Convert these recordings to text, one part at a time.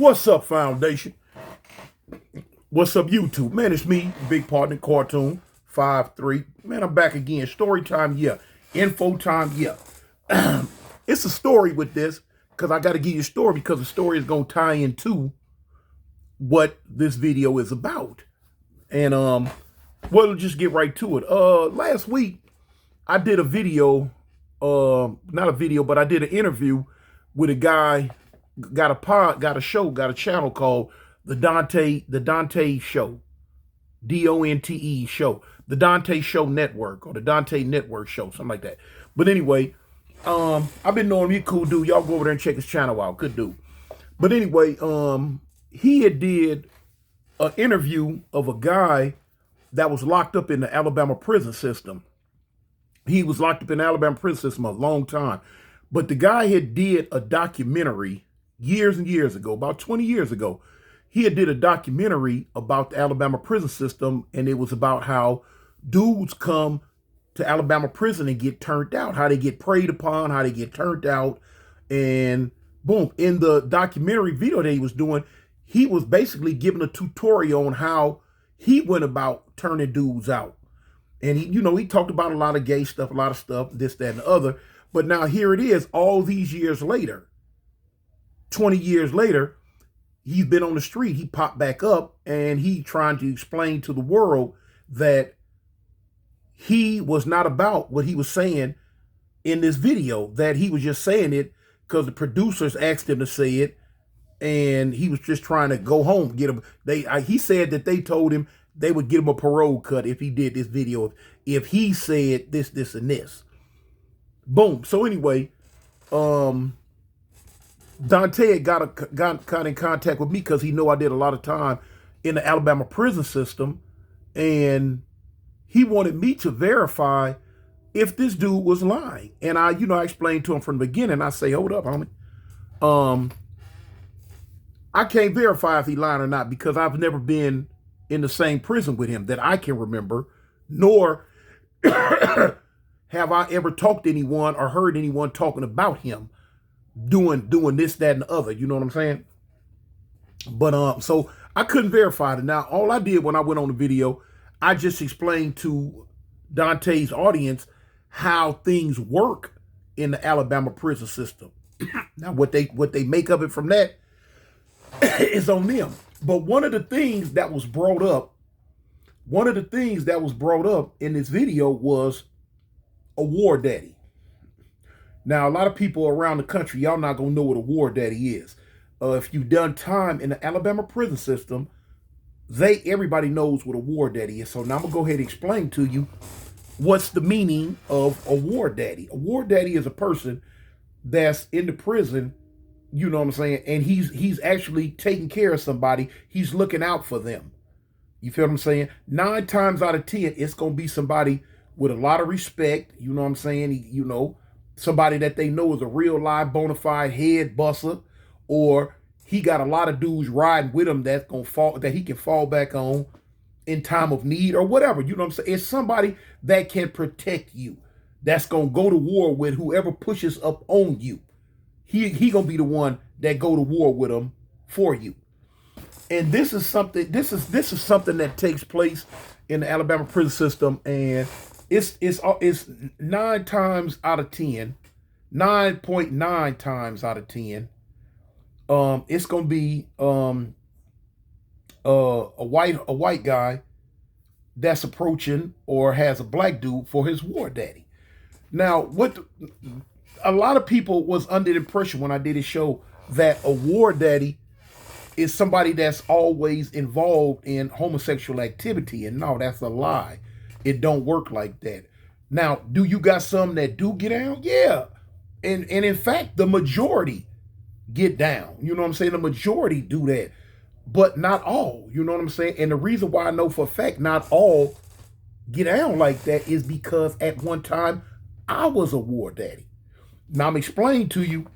What's up, Foundation? What's up, YouTube? Man, it's me, Big Partner Cartoon 5-3. Man, I'm back again. Story time, yeah. Info time, yeah. It's a story with this because I got to give you a story because the story is going to tie into what this video is about. And, we'll just get right to it. Last week, I did a video, not a video, but I did an interview with a guy, got a channel called the Dante Show, DONTE Show, the Dante Show Network or the Dante Network Show, something like that. But anyway, I've been knowing him. He's a cool dude. Y'all go over there and check his channel out. Good dude. But anyway, he had did an interview of a guy that was locked up in the Alabama prison system. He was locked up in the Alabama prison system a long time. But the guy had did a documentary years and years ago, about 20 years ago. He had did a documentary about the Alabama prison system, and it was about how dudes come to Alabama prison and get turned out, how they get preyed upon, how they get turned out, and boom. In the documentary video that he was doing, he was basically giving a tutorial on how he went about turning dudes out. And he talked about a lot of gay stuff, a lot of stuff, this, that, and the other. But now here it is, all these years later, 20 years later, he's been on the street. He popped back up and he trying to explain to the world that he was not about what he was saying in this video, that he was just saying it because the producers asked him to say it, and he was just trying to go home, get him. He said that they told him they would give him a parole cut if he did this video, if he said this, this, and this. Boom. So anyway, Dante had got in contact with me because he know I did a lot of time in the Alabama prison system, and he wanted me to verify if this dude was lying. And I explained to him from the beginning. I say, hold up, homie. I can't verify if he lying or not because I've never been in the same prison with him that I can remember, nor have I ever talked to anyone or heard anyone talking about him doing this, that, and the other. You know what I'm saying? But so I couldn't verify it. Now, all I did when I went on the video, I just explained to Dante's audience how things work in the Alabama prison system. Now, what they make of it from that is on them. But one of the things that was brought up in this video was a war daddy. Now, a lot of people around the country, y'all not gonna know what a war daddy is. If you've done time in the Alabama prison system, everybody knows what a war daddy is. So now I'm gonna go ahead and explain to you what's the meaning of a war daddy. A war daddy is a person that's in the prison, you know what I'm saying, and he's actually taking care of somebody. He's looking out for them. You feel what I'm saying? 9 times out of 10, it's gonna be somebody with a lot of respect. You know what I'm saying? Somebody that they know is a real live bona fide head buster, or he got a lot of dudes riding with him that he can fall back on in time of need or whatever. You know what I'm saying? It's somebody that can protect you, that's gonna go to war with whoever pushes up on you. He gonna be the one that go to war with them for you. And this is something that takes place in the Alabama prison system, and it's 9 times out of 10, 9.9 times out of 10. It's gonna be a white guy that's approaching or has a black dude for his war daddy. Now, a lot of people was under the impression when I did a show that a war daddy is somebody that's always involved in homosexual activity, and no, that's a lie. It don't work like that. Now, do you got some that do get down? Yeah. And in fact, the majority get down. You know what I'm saying? The majority do that, but not all. You know what I'm saying? And the reason why I know for a fact not all get down like that is because at one time I was a war daddy. Now I'm explaining to you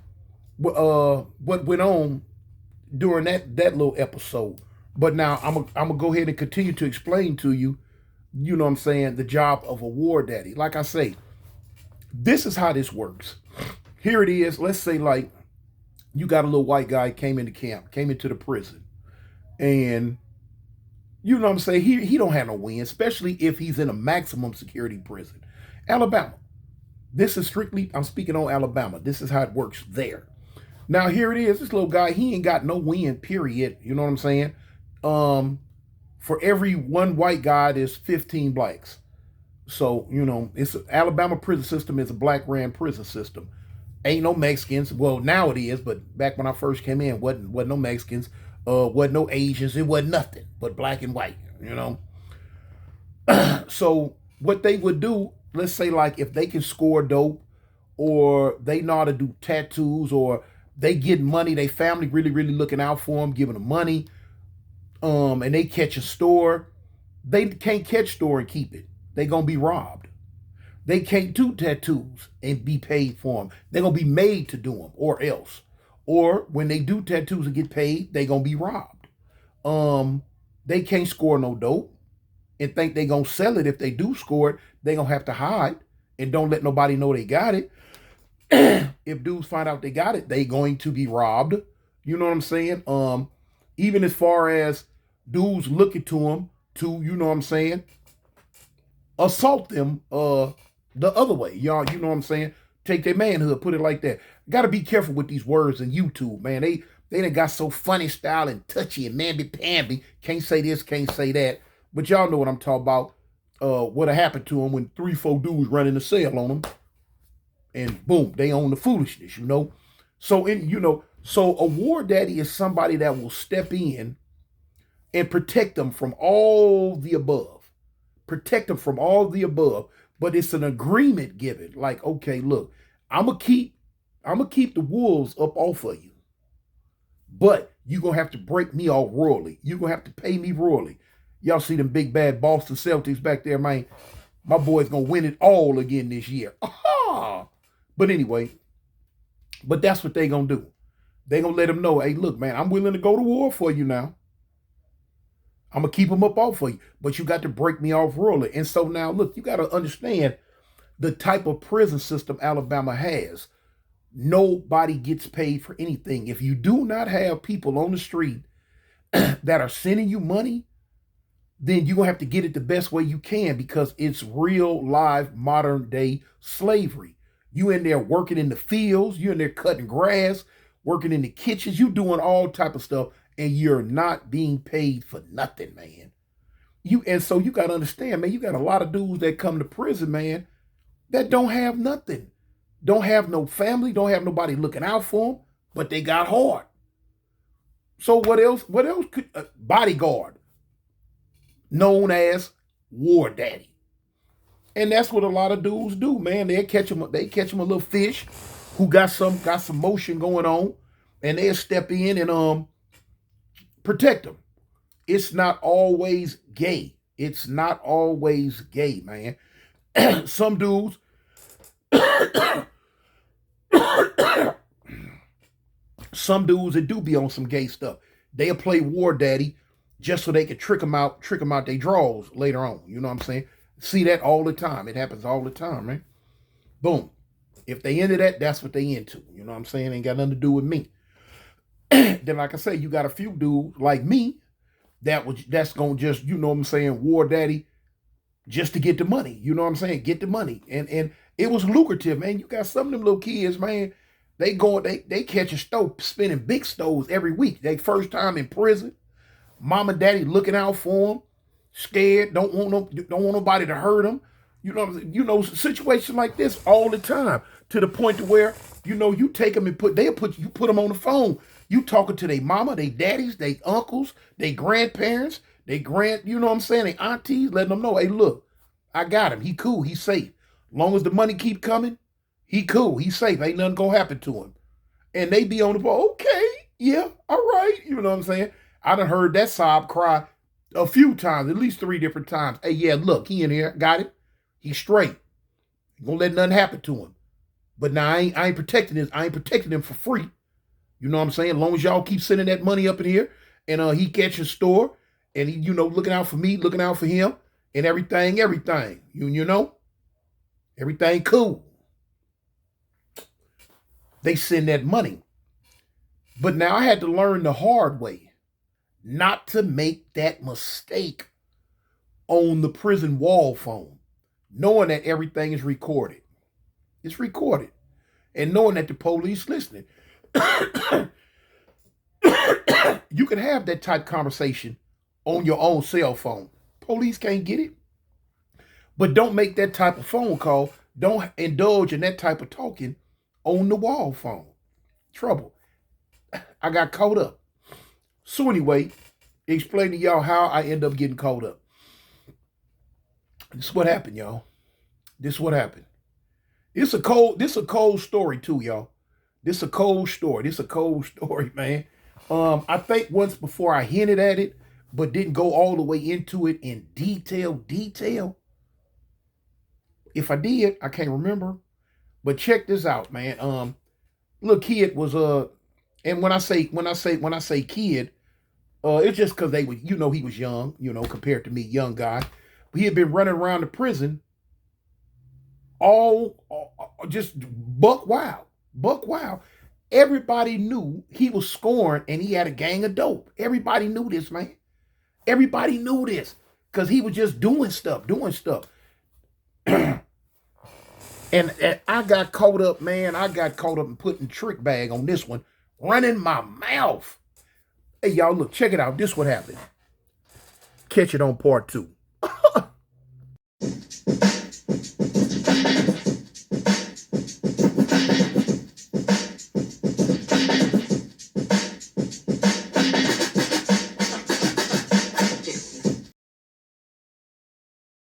what went on during that little episode. But now I'm gonna go ahead and continue to explain to you, you know what I'm saying, the job of a war daddy. Like I say, this is how this works. Here it is. Let's say like You got a little white guy came into camp, came into the prison, and you know what I'm saying? He don't have no win, especially if he's in a maximum security prison. Alabama. This is strictly, I'm speaking on Alabama. This is how it works there. Now here it is. This little guy, he ain't got no win, period. You know what I'm saying? For every one white guy, there's 15 blacks. So, you know, it's Alabama prison system is a black ran prison system. Ain't no Mexicans. Well, now it is, but back when I first came in, wasn't no Mexicans, wasn't no Asians, it wasn't nothing but black and white, you know. So what they would do, let's say like if they can score dope or they know how to do tattoos or they get money, they family really, really looking out for them, giving them money, and they catch a store, they can't catch store and keep it. They gonna be robbed. They can't do tattoos and be paid for them. They're gonna be made to do them or else. Or when they do tattoos and get paid, they gonna be robbed. They can't score no dope and think they gonna sell it. If they do score it, they gonna have to hide and don't let nobody know they got it. If dudes find out they got it, they going to be robbed. You know what I'm saying? Even as far as dudes looking to them to, you know what I'm saying, assault them the other way. Y'all, you know what I'm saying? Take their manhood, put it like that. Gotta be careful with these words in YouTube, man. They done got so funny style and touchy and namby-pamby. Can't say this, can't say that. But y'all know what I'm talking about. What'll happen to them when 3-4 dudes run in the cell on them. And boom, they own the foolishness, you know? So a war daddy is somebody that will step in and protect them from all the above. Protect them from all the above. But it's an agreement given. Like, okay, look, I'm gonna keep the wolves up off of you. But you're gonna have to break me off royally. You're gonna have to pay me royally. Y'all see them big bad Boston Celtics back there, man. My boy's gonna win it all again this year. Aha! But anyway, but that's what they gonna do. They gonna let them know, hey, look, man, I'm willing to go to war for you now. I'm gonna keep them up off for you, but you got to break me off royally. And so now, look, you got to understand the type of prison system Alabama has. Nobody gets paid for anything. If you do not have people on the street that are sending you money, then you're gonna have to get it the best way you can because it's real live modern day slavery. You in there working in the fields, you in there cutting grass, working in the kitchens, you doing all type of stuff, and you're not being paid for nothing, man. So you gotta understand, man, you got a lot of dudes that come to prison, man, that don't have nothing. Don't have no family, don't have nobody looking out for them, but they got hard. So what else? What else could bodyguard, known as war daddy? And that's what a lot of dudes do, man. They catch them a little fish who got some motion going on, and they'll step in and protect them. It's not always gay. It's not always gay, man. Some dudes some dudes that do be on some gay stuff, they'll play war daddy just so they can trick them out their draws later on. You know what I'm saying? See that all the time. It happens all the time, man. Boom. If they into that, that's what they into. You know what I'm saying? Ain't got nothing to do with me. Then, like I say, you got a few dudes like me that's gonna just, you know what I'm saying, war daddy just to get the money. You know what I'm saying? Get the money. And it was lucrative, man. You got some of them little kids, man. They catch a stove, spinning big stoves every week. They first time in prison. Mom and daddy looking out for them, scared, don't want nobody to hurt them. You know, situations like this all the time, to the point to where, you know, you take them and put them on the phone. You talking to their mama, their daddies, their uncles, their grandparents, you know what I'm saying, their aunties, letting them know, hey, look, I got him. He cool, he's safe. Long as the money keep coming, he cool, he's safe. Ain't nothing gonna happen to him. And they be on the phone, okay, yeah, all right. You know what I'm saying? I done heard that sob cry a few times, at least 3 different times. Hey, yeah, look, he in here, got it. He's straight. Ain't gonna let nothing happen to him. But now I ain't protecting this. I ain't protecting him for free. You know what I'm saying? As long as y'all keep sending that money up in here, and he catch his store, and he, you know, looking out for me, looking out for him, and everything. You know, everything cool. They send that money. But now I had to learn the hard way not to make that mistake on the prison wall phone, knowing that everything is recorded. It's recorded. And knowing that the police listening. You can have that type of conversation on your own cell phone. Police can't get it. But don't make that type of phone call. Don't indulge in that type of talking on the wall phone. Trouble. I got caught up. So anyway, explain to y'all how I end up getting caught up. This is what happened, y'all. This is what happened. This a cold story too, y'all. This a cold story. This a cold story, man. I think once before I hinted at it, but didn't go all the way into it in detail. If I did, I can't remember. But check this out, man. Little kid was and when I say kid, it's just because they were, he was young, compared to me, young guy. But he had been running around the prison all just buck wild. Everybody knew he was scoring and he had a gang of dope. Everybody knew this, man. Everybody knew this because he was just doing stuff. And I got caught up, man. I got caught up in putting trick bag on this one, running my mouth. Hey, y'all, look, check it out. This what happened. Catch it on part 2.